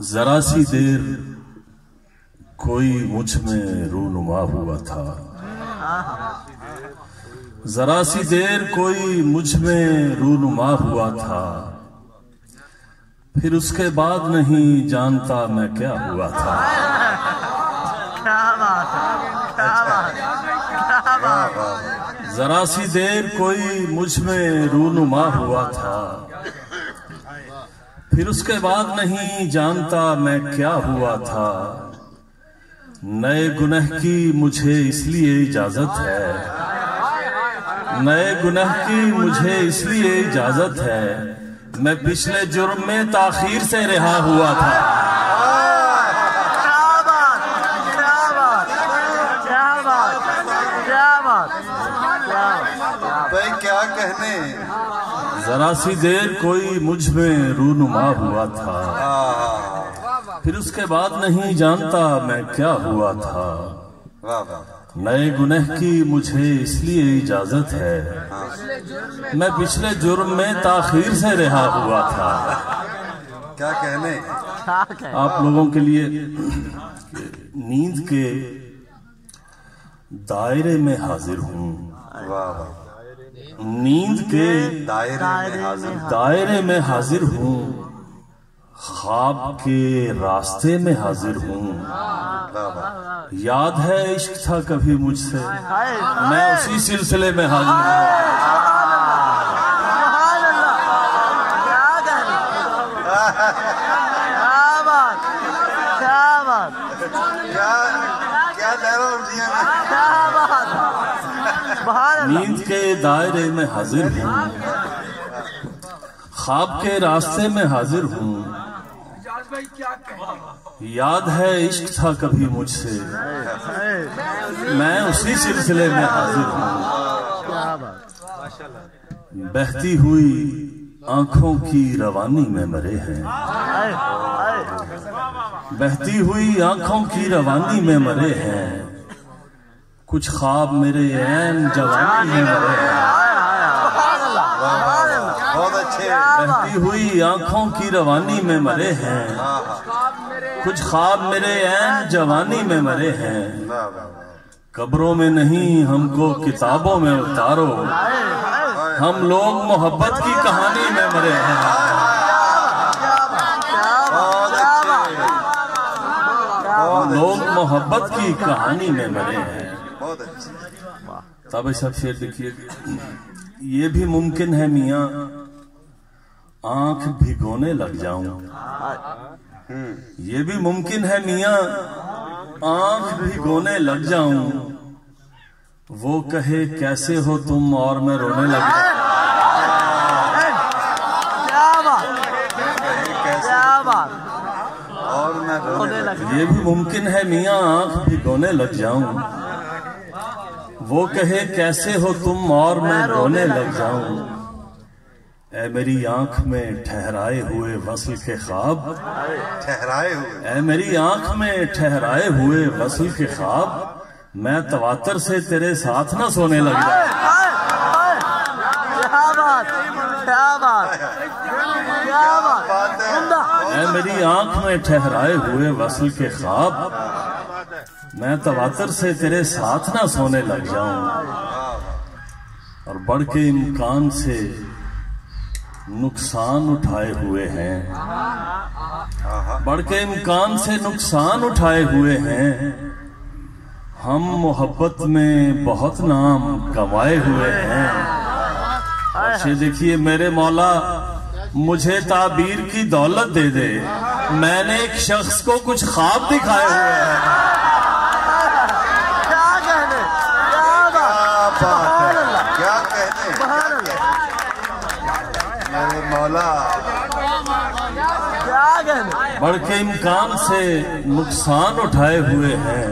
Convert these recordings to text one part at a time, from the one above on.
जरा सी देर कोई मुझ में रूनुमा हुआ था, जरा सी देर कोई मुझ में रूनुमा हुआ था, फिर उसके बाद नहीं जानता मैं क्या हुआ था। जरा सी देर कोई मुझ में रूनुमा हुआ था, फिर उसके बाद नहीं जानता मैं क्या हुआ था। नए गुनह की मुझे इसलिए इजाजत है, नए गुनह की मुझे इसलिए इजाजत है, मैं पिछले जुर्म में ताखीर से रिहा हुआ था। भाई क्या कहने, जरा सी देर कोई मुझ में रूनुमा हुआ था, फिर उसके बाद नहीं जानता मैं क्या हुआ था। नए गुनह की मुझे इसलिए इजाजत है, मैं पिछले जुर्म में ताखीर से रिहा हुआ था। क्या कहने। आप लोगों के लिए नींद के दायरे में हाजिर हूँ, नींद के दायरे में हाजिर हूँ, ख्वाब के रास्ते में हाजिर हूँ। याद है इश्क था कभी मुझसे, मैं उसी सिलसिले में हाजिर हूँ। नींद के दायरे में हाजिर हूँ, ख्वाब के रास्ते में हाजिर हूँ। याद है इश्क था कभी मुझसे, मैं उसी सिलसिले में हाजिर हूँ। बहती हुई आंखों की रवानी में मरे हैं, बहती हुई आंखों की रवानी में मरे हैं, कुछ ख्वाब मेरे ऐन जवानी में मरे हैं। बहुत अच्छे। बहती हुई आंखों की रवानी में मरे हैं, कुछ ख्वाब मेरे ऐन जवानी में मरे हैं। कब्रों में नहीं हमको किताबों में उतारो, हम लोग मोहब्बत की कहानी में मरे हैं। हम लोग मोहब्बत की कहानी में मरे हैं। तब सब शेर देखिए, ये भी मुमकिन है मियाँ आंख भिगोने लग जाऊं, ये भी मुमकिन है मियाँ आंख भिगोने लग जाऊं, वो कहे कैसे हो तुम और मैं रोने लग जाऊं। और मैं रोने लग। ये भी मुमकिन है मियाँ आंख भिगोने लग जाऊं, वो कहे कैसे हो तुम और मैं रोने लग जाऊं। ऐ मेरी आंख में ठहराए हुए वस्ल के ख्वाब, ठहराए हुए, ऐ मेरी आंख में ठहराए हुए वस्ल के ख्वाब, मैं तवातर से तेरे साथ ना सोने लग जाऊं। ऐ मेरी आंख में ठहराए हुए वस्ल के ख्वाब, मैं तवातर से तेरे साथ ना सोने लग जाऊं। और बढ़ के इम्कान से नुकसान उठाए हुए हैं, बढ़ के इम्कान से नुकसान उठाए हुए हैं, हम मोहब्बत में बहुत नाम कमाए हुए हैं। अच्छे देखिए, मेरे मौला मुझे ताबीर की दौलत दे दे, मैंने एक शख्स को कुछ ख्वाब दिखाए हुए हैं। क्या कहने मेरे मौला, बढ़ के इम्कान से नुकसान उठाए हुए हैं,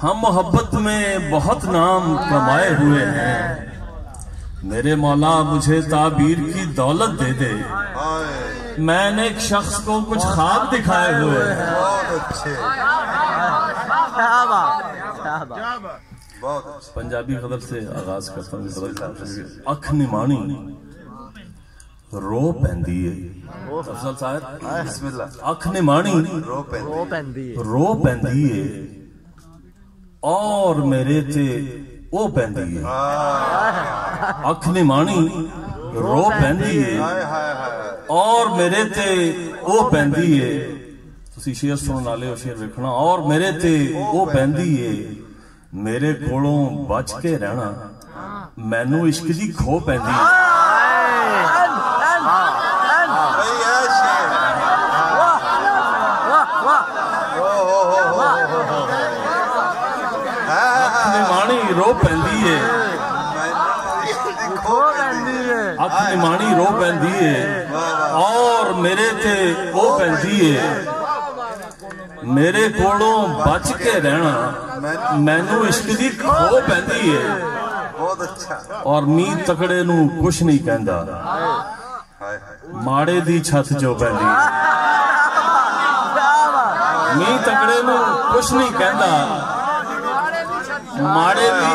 हम मोहब्बत में बहुत नाम कमाए हुए हैं। मेरे मौला मुझे ताबीर की दौलत दे दे, मैंने एक शख्स को कुछ ख्वाब दिखाए हुए हैं। बहुत अच्छे। पंजाबी गजल से आगाज करता हूँ। अख निमाणी रो पैंदी है। अफजल साहब बिस्मिल्लाह। अख निमाणी रो पैंदी रो पैंदी है और मेरे ते ओ पैंदी है। अख निमाणी रो पैंदी है हाय हाय हाय और मेरे ते ओ पैंदी है। तुसी शेर सुनने वाले हो, शेर लिखना। और मेरे ते ओ पैंदी है, मेरे कोलों बच के रहना, मैनू इश्क दी खो पैंदी है। भाई ये शेर निमाणी रो पैंदी है, अख निमाणी रो पैंदी है और मेरे ते ओ पैंदी है, मेरे कोलों बच के रहना, मैनू इश्क दी खो पैंदी है। बहुत अच्छा। और मीर तकड़े नू कुछ नहीं कहंदा, हाय हाय माड़े दी छत चो पैंदी है। मीर तकड़े नू कुछ नहीं कहंदा, माड़े दी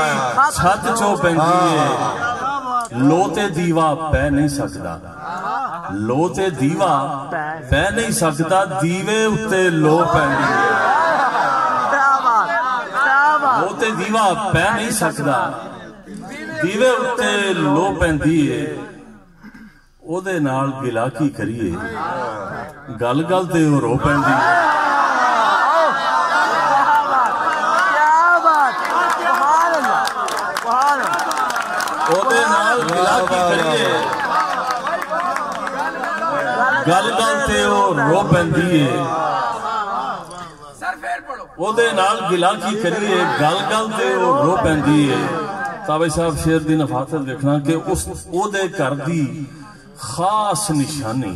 छत चो पैंदी है। लो ते दीवा पै नहीं सकदा, लो ते दीवा पै नहीं सकदा, दीवे उत्ते लो पैंदी है। लो ते दीवा पै नहीं सकदा, दीवे उत्ते लो पैंदी है। ओदे नाल गिला की करिए, गल गल ते ओ रो पैंदी है। ओदे नाल गिला की करिए, गल गल ते ओ रो पैंदी है। ओदे नाल गिला की करिए, गल गल ते ओ रो पैंदी है। ताबे साहब शेर दी नफासत देखना कि उस ओदे घर दी खास निशानी,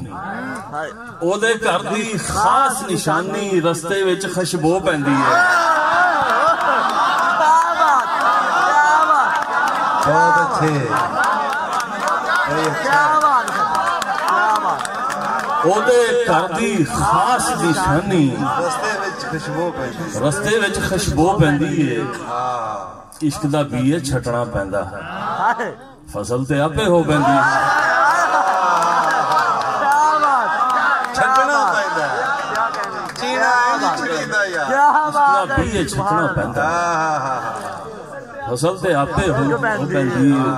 ओदे घर दी खास निशानी रस्ते विच खुशबू पैंदी है। बहुत अच्छे। ओदे घर दी खास निशानी रस्ते विच खुशबू पैंदी। रस्ते विच खुशबू पैंदी है। इश्क दा बीए छटना पैंदा है, फसल ते आपे हो पैंदी है। छटना पैंदा चीना छींदा यार। इश्क दा बीए छटना पैंदा, फसल ते आपे हो पैंदी है।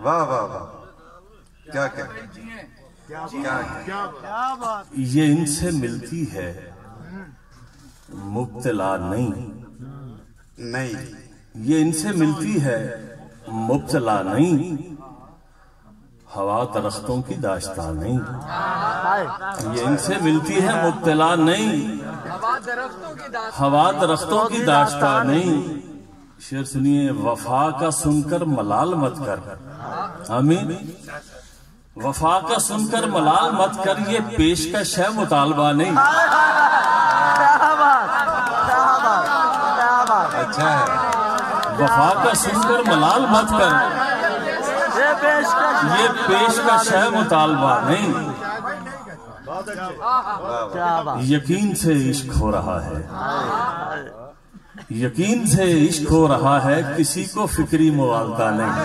वाह वाह वाह, क्या क्या ये इनसे मिलती है मुब्तला नहीं, नहीं ये इनसे मिलती है मुब्तला नहीं, हवा दरख्तों की दास्तां नहीं। ये इनसे मिलती है मुब्तला नहीं, हवा दरख्तों की दास्तां नहीं। शेर सुनिए, वफा का सुनकर मलाल मत कर। आमीन। वफा का सुनकर मलाल मत कर, ये पेशकश है मुतालबा नहीं। अच्छा है। वफा का सुनकर मलाल मत कर, ये पेशकश है मुतालबा नहीं। यकीन से इश्क हो रहा है, यकीन से इश्क हो रहा है, किसी को फिक्री मुवालता नहीं।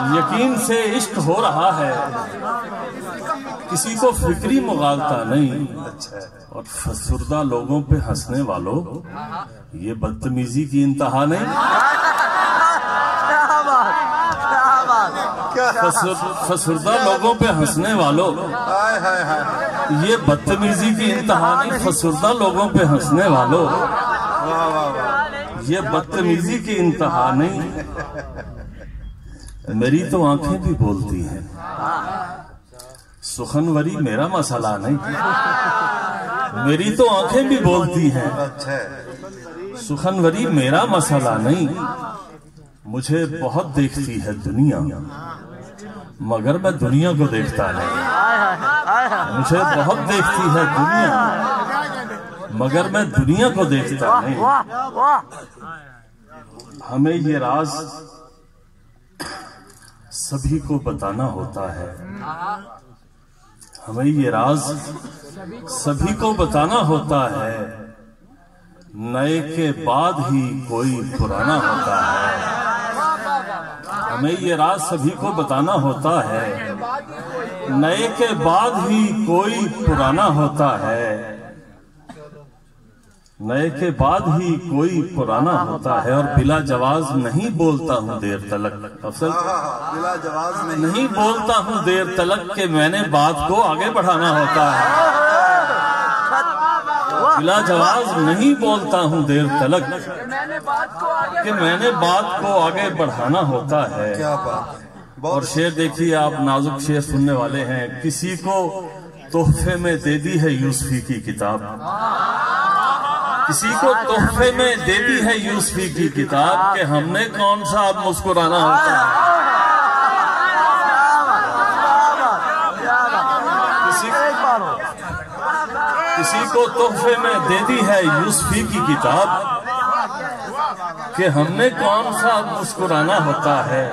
यकीन से इश्क हो रहा है, किसी को फिक्री मुगालता नहीं। और फसुर्दा लोगों पे हंसने वालों, ये बदतमीजी की इंतहा नहीं। फसुर्दा लोगों पे हंसने वालों, हाय हाय हाय, ये बदतमीजी की इंतहा नहीं। फसुर्दा लोगों पे हंसने वालों, वाह वाह वाह, ये बदतमीजी की इंतहा नहीं। मेरी तो आंखें भी बोलती हैं, सुखनवरी मेरा मसला नहीं। मेरी तो आंखें भी बोलती हैं, अच्छा है। सुखनवरी मेरा मसला नहीं। मुझे बहुत देखती है दुनिया, मगर मैं दुनिया को देखता नहीं। मुझे बहुत देखती है दुनिया, मगर मैं दुनिया को देखता नहीं। हमें ये राज सभी को बताना होता है, हमें ये राज सभी को बताना होता है। नए के बाद ही कोई पुराना होता है। हमें ये राज सभी को बताना होता है, नए के बाद ही कोई पुराना होता है, नए के बाद ही कोई पुराना होता है। और बिला जवाज नहीं बोलता हूँ देर तलक, अफसल बिला जवाब नहीं बोलता हूँ देर तलक के मैंने बात को आगे बढ़ाना होता है। बिला जवाब नहीं बोलता हूँ देर तलक कि मैंने बात को आगे बढ़ाना होता है। क्या बात। और शेर देखिए आप, नाजुक शेर सुनने वाले हैं। किसी को तोहफे में दे दी है यूसुफी की किताब, किसी को तोहफे में दे दी है यूसुफी की किताब कि हमने कौन सा अब मुस्कुराना होता है। किसी को तोहफे में दे दी है यूसुफी की किताब कि हमने कौन सा मुस्कुराना होता है।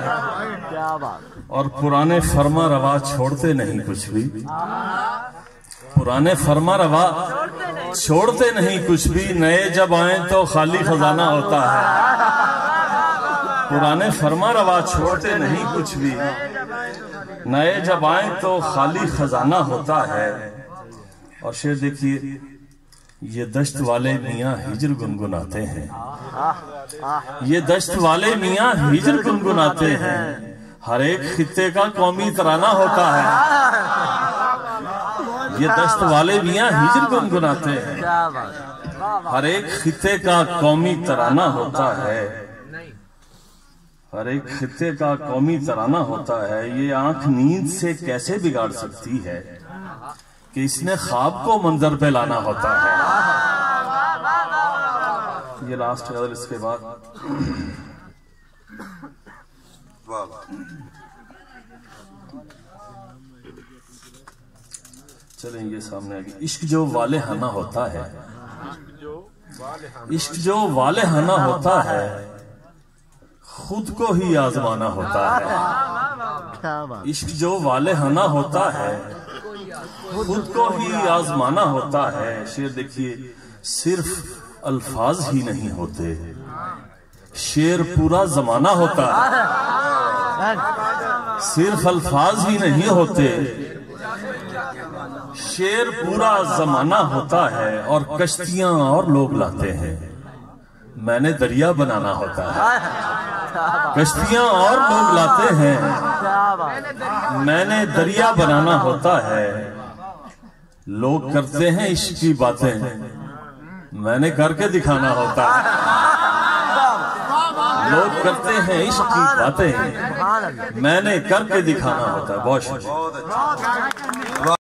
और पुराने फरमा रवा छोड़ते नहीं कुछ भी, पुराने फरमा रवा छोड़ते नहीं कुछ भी, नए जब आए तो खाली खजाना होता है। पुराने फरमा रवा छोड़ते नहीं कुछ भी, नए जब आए तो खाली खजाना होता है। और शेर देखिए, ये दश्त वाले मियाँ हिजर गुनगुनाते हैं, ये दश्त वाले मियाँ हिजर गुनगुनाते हैं। हर एक खित्ते का कौमी तराना होता है, ये दश्त वाले मियाँ हिजर गुनगुनाते हैं। हर एक खित्ते का कौमी तराना होता है, हर एक खित्ते का कौमी तराना होता है। ये आंख नींद से कैसे बिगाड़ सकती है कि इसने ख्वाब को मंजर पे लाना होता है। ये लास्ट गजल, इसके बाद चलेंगे सामने आगे। इश्क जो वाले हना होता है, इश्क जो वाले हना होता है, खुद को ही आजमाना होता है। इश्क जो वाले हना होता है, खुद को ही आजमाना होता है। शेर देखिए, सिर्फ अल्फाज ही नहीं होते, शेर पूरा जमाना होता है। सिर्फ अल्फाज ही नहीं होते, शेर पूरा जमाना होता है। और कश्तियां और लोग लाते हैं, मैंने दरिया बनाना होता है। कश्तियां और लोग लाते हैं, मैंने दरिया बनाना होता है। लोग करते हैं इश्क की बातें, मैंने करके दिखाना होता है। लोग करते हैं इश्क की बातें, मैंने करके दिखाना होता है। बहुत शुक्रिया।